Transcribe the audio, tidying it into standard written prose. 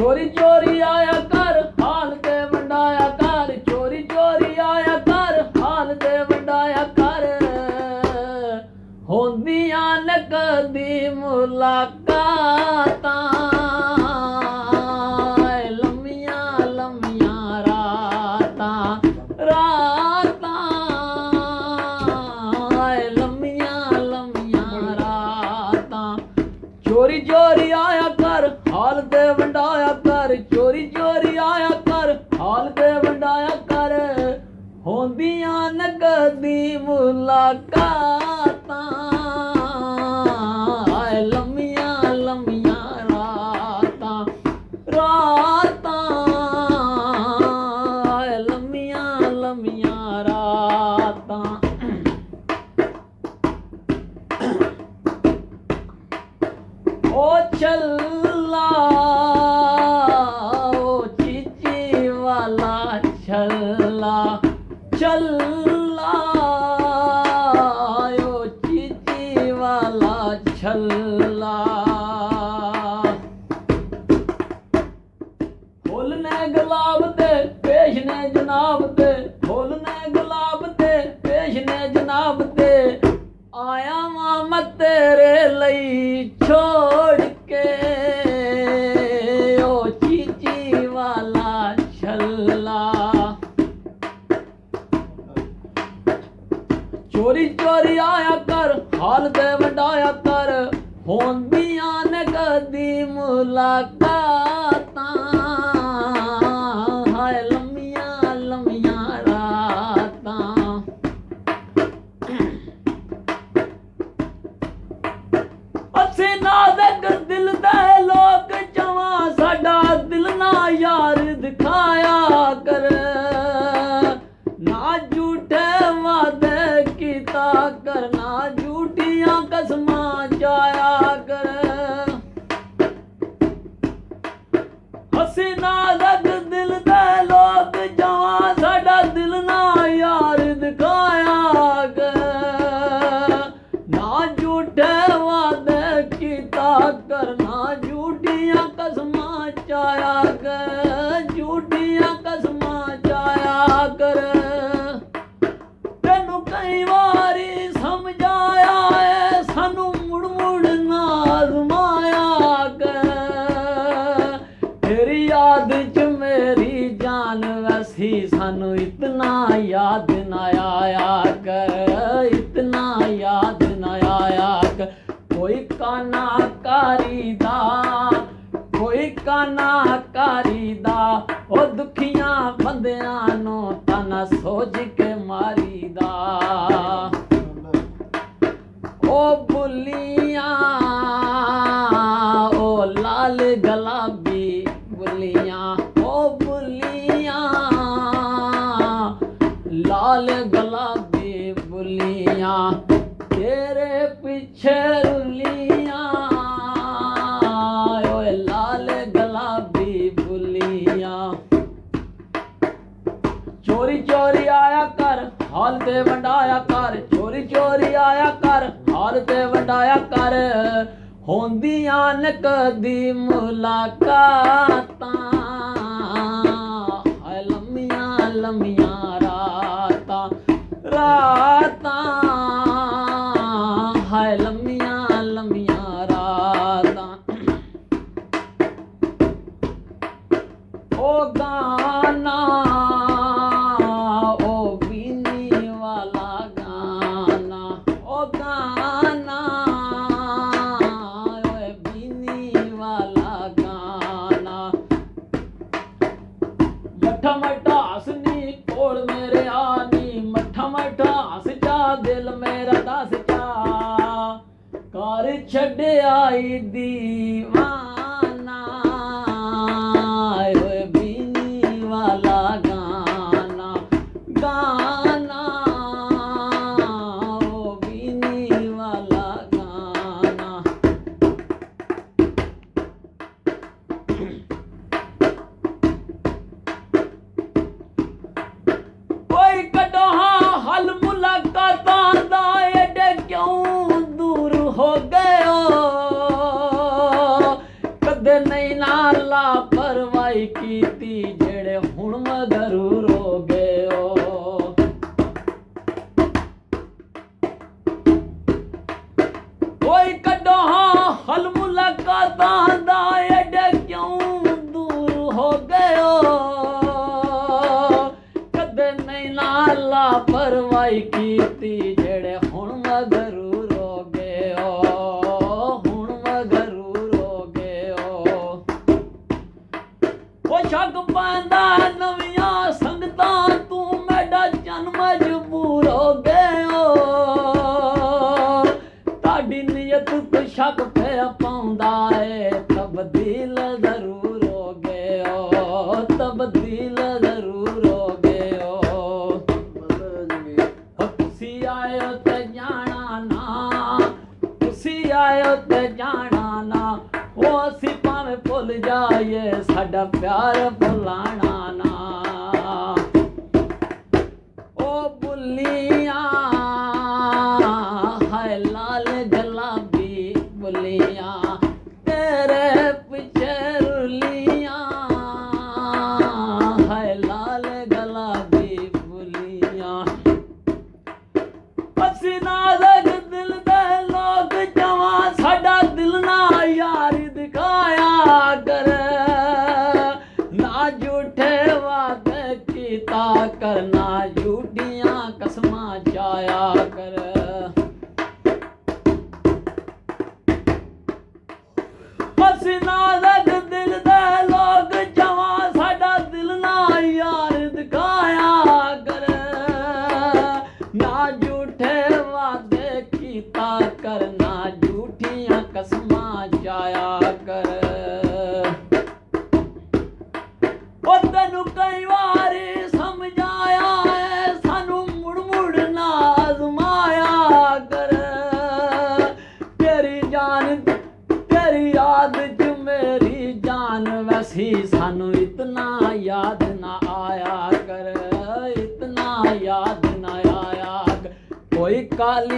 ਚੋਰੀ ਚੋਰੀ ਆਇਆ ਕਰ ਹਾਲ ਤੇ ਵੰਡਾਇਆ ਕਰ, ਚੋਰੀ ਚੋਰੀ ਆਇਆ ਕਰ ਹਾਲ ਤੇ ਵੰਡਾਇਆ ਕਰ, ਹੁੰਦੀਆਂ ਨ ਕਦੀ ਮੁਲਾਕਾਤਾਂ, ਲੰਮੀਆਂ ਲੰਮੀਆਂ ਰਾਤਾਂ ਰਾਤਾਂ, ਲੰਮੀਆਂ ਲੰਮੀਆਂ ਰਾਤਾਂ। ਚੋਰੀ ਚੋਰੀ ਆਇਆ ਕਰ ਹਾਲ ਤੇ ਵੰਡਾਇਆ ਕਰ, ਚੋਰੀ ਚੋਰੀ ਆਇਆ ਕਰ ਹਾਲ ਤੇ ਵੰਡਾਇਆ ਕਰ, ਹੁੰਦੀਆਂ ਨ ਕਦੀ ਮੁਲਾਕਾਤਾਂ, ਲੰਮੀਆਂ ਲੰਮੀਆਂ ਰਾਤਾਂ ਰਾਤਾਂ, ਲੰਮੀਆਂ ਲੰਮੀਆਂ ਰਾਤਾਂ। ਓ ਛੱਲਾ ਓ ਚੀਚੀ ਵਾਲਾ ਛੱਲਾ, ਛੱਲਾ ਓ ਚੀਚੀ ਵਾਲਾ ਛੱਲਾ, ਫੁੱਲ ਨੇ ਗੁਲਾਬ ਤੇ ਪੇਸ਼ ਨੇ ਜਨਾਬ ਤੇ, ਫੁੱਲ ਨੇ ਗੁਲਾਬ ਤੇ ਪੇਸ਼ ਨੇ ਜਨਾਬ ਤੇ, ਆਇਆ ਵਾਂ ਮੈਂ ਤੇਰੇ ਲਈ ਛੋੜ ਕੇ, ਓ ਚੀਚੀ ਵਾਲਾ ਛੱਲਾ। ਚੋਰੀ ਚੋਰੀ ਆਇਆ ਕਰ ਹਾਲ ਤੇ ਵੰਡਾਇਆ ਕਰ, ਹੁੰਦੀਆਂ ਨ ਕਦੀ ਮੁਲਾਕਾਤਾਂ, ਹਾਏ ਲੰਮੀਆਂ ਲੰਮੀਆਂ ਰਾਤਾਂ। ਅਸੀਂ ਨਾਜ਼ੁਕ ਦਿਲ ਦੇ ਲੋਕ ਜਵਾਂ, ਸਾਡਾ ਦਿਲ ਨਾ ਯਾਰ ਦਿਖਾਇਆ ਕਰ, ਨਾ ਝੂਠੇ ਵਾਅਦੇ ਕੀਤਾ ਕਰ, ਨਾ ਝੂਠੀਆਂ ਕਸਮਾਂ ਚਾਇਆ ਕਰ। ਅਸੀਂ ਨਾਜ਼ੁਕ ਦਿਲ ਦੇ ਲੋਕ ਜਵਾਂ, ਸਾਡਾ ਦਿਲ ਨਾ ਯਾਰ ਦਿਖਾਇਆ ਕਰ, ਨਾ ਝੂਠੇ ਵਾਅਦੇ ਕੀਤਾ ਕਰ, ਨਾ ਝੂਠੀਆਂ ਕਸਮਾਂ ਚਾਇਆ ਕਰ, ਝੂਠੀਆਂ ਕਸਮਾਂ ਚਾਇਆ ਕਰ। ਤੈਨੂੰ ਕਈ ਵਾਰੀ ਸਮਝਾਇਆ ਏ ਸਾਨੂੰ ਮੁੜ ਮੁੜ ਨਾ ਅਜ਼ਮਾਇਆ ਕਰ, ਤੇਰੀ ਯਾਦ ਚ ਮੇਰੀ ਜਾਨ ਵਸੀ, ਸਾਨੂੰ ਇਤਨਾ ਯਾਦ ਨਾ ਆਇਆ ਕਰ, ਇਤਨਾ ਯਾਦ ਨਾ ਆਇਆ ਕਰ। ਕੋਈ ਕਾਨਾ ਕਾਰੀ ਦਾ, ਕੋਈ ਕਾਨਾ ਕਾਰੀ ਦਾ, ਉਹ ਦੁਖੀਆਂ ਬੰਦਿਆਂ ਨੂੰ ਤਾਨਾ ਸੋਚ ਕੇ ਮਾਰੀਦਾ, ਉਹ ਬੁੱਲੀਆਂ ਉਹ ਲਾਲ ਗੁਲਾਬੀ ਬੁੱਲੀਆਂ, ਉਹ ਬੁੱਲੀਆਂ ਲਾਲ ਗੁਲਾਬੀ ਬੁੱਲੀਆਂ, ਤੇਰੇ ਪਿੱਛੇ ਰੁੱਲੀਆਂ, ਓਏ ਲਾਲ ਗੁਲਾਬੀ ਬੁੱਲੀਆਂ। ਚੋਰੀ ਚੋਰੀ ਆਇਆ ਕਰ ਹਾਲ ਤੇ ਵੰਡਾਇਆ ਕਰ, ਚੋਰੀ ਚੋਰੀ ਆਇਆ ਕਰ ਹਾਲ ਤੇ ਵੰਡਾਇਆ ਕਰ, ਹੁੰਦੀਆਂ ਨ ਕਦੀ ਮੁਲਾਕਾਤਾਂ, ਹਾਏ ਲੰਮੀਆਂ ਲੰਮੀਆਂ ਰਾਤਾਂ ਰਾਤਾਂ, ਹਾਏ ਲੰਮੀਆਂ ਲੰਮੀਆਂ ਰਾਤਾਂ। ਓ ਗਾਨਾ ਓ ਬੀਨੀ ਵਾਲਾ ਗਾਨਾ, ਓ ਗਾਨਾ ਓਏ ਬੀਨੀ ਵਾਲਾ ਗਾਨਾ, ਮੱਠਾ ਮੱਠਾ ਹੱਸਨੀ ਕੋਲ ਮੇਰੇ ਆਨੀ, ਮੱਠਾ ਮੱਠਾ ਹੱਸ ਜਾ ਦਿਲ ਮੇਰਾ ਦੱਸ ਜਾ, ਕਰ ਛੱਡਿਆ ਈ ਦੀਵਾਨਾ, ਓਏ ਬੀਨੀ ਵਾਲਾ ਗਾਨਾ, ਗਾਨਾ ਓ ਬੀਨੀ ਵਾਲਾ ਗਾਨਾ। ਕੋਈ ਕੱਢੋ ਹਾਂ ਹੱਲ ਮੁਲਾਕਾਤਾਂ ਦਾ, ਏਡੇ ਕਿਉਂ ਦੂਰ ਹੋ ਗਏ ਹੋ, ਕੋਈ ਕੱਢੋ ਹਾਂ ਹਲ ਮੁਲਾਕਾਤਾਂ ਦਾ ਐਡੇ ਕਿਉਂ ਦੂਰ ਹੋ ਗਇਓ ਕਦੇ ਨਹੀਂ ਨਾ ਲਾਪਰਵਾਹੀ ਕੀਤੀ ਜਿਹੜੇ ਹੁਣ ਮਗਰੂਰ ਹੋ ਗਇਓ ਹੁਣ ਮਗਰੂਰ ਹੋ ਗਇਓ ਉਹ ਸ਼ੱਕ ਪੈਂਦਾ ਨਵੀਆਂ ਸੰਗਤਾਂ ਤੂੰ ਮੈਡਾ ਜਨ ਮਜਬੂਰ ਹੋ ਗਇਓ ਤੁਹਾਡੀ ਨੀਅਤ ਤੇ ਸ਼ੱਕ ਪਿਆ ਪਾਉਂਦਾ ਏ ਤਬਦੀਲ ਜ਼ਰੂਰ ਹੋ ਗਇਓ ਤਬਦੀਲ ਜ਼ਰੂਰ ਹੋ ਗਇਓ ਤੁਸੀਂ ਆਇਓ ਤੇ ਜਾਣਾ ਨਾ ਤੁਸੀਂ ਆਇਓ ਤੇ ਜਾਣਾ ਨਾ ਉਹ ਅਸੀਂ ਭਾਵੇਂ ਭੁੱਲ ਜਾਈਏ ਸਾਡਾ ਪਿਆਰ ਭੁਲਾਣਾ ਨਾ ਉਹ ਬੁੱਲੀਆਂ ਹਾਏ ਲਾਲ ਗੁਲਾਬੀ ਬੁੱਲੀਆਂ ਤੇਰੇ ਪਿੱਛੇ ਰੁਲੀਆਂ ਹਾਏ ਲਾਲ ਗੁਲਾਬੀ ਬੁੱਲੀਆਂ ਅਸੀਂ ਨਾਜ਼ੁਕ ਦਿਲ ਦੇ ਲੋਕ ਜਵਾਂ ਸਾਡਾ ਦਿਲ ਨਾ ਯਾਰੀ ਦਿਖਾਇਆ ਕਰ ਨਾ ਝੂਠੇ ਵਾਅਦੇ ਕੀਤਾ ਕਰਨਾ ਝੂਠੀਆਂ ਕਸਮਾਂ ਚਾਇਆ ਕਰ ਅਸੀਂ ਨਾਜ਼ੁਕ ਦਿਲ ਦੇ ਲੋਕ ਜਵਾਂ ਸਾਡਾ ਦਿਲ ਨਾ ਯਾਰ ਦਿਖਾਇਆ ਕਰ ਨਾ ਝੂਠੇ ਵਾਅਦੇ ਕੀਤਾ ਕਰਨਾ ਝੂਠੀਆਂ ਕਸਮਾਂ ਚਾਇਆ ਕਰ ਉਹ ਤੈਨੂੰ ਕਈ ਵਾਰੀ ਸਮਝਾਇਆ ਏ ਸਾਨੂੰ ਮੁੜ ਮੁੜ ਨਾ ਅਜ਼ਮਾਇਆ ਕਰ ਤੇਰੀ ਜਾਨ ਤੇਰੀ ਯਾਦ ਚ ਮੇਰੀ ਜਾਨ ਵੈਸੀ ਸਾਨੂੰ ਇਤਨਾ ਯਾਦ ਨਾ ਆਇਆ ਕਰ ਇਤਨਾ ਯਾਦ ਨਾ ਆਇਆ ਕੋਈ ਕਾਲੀ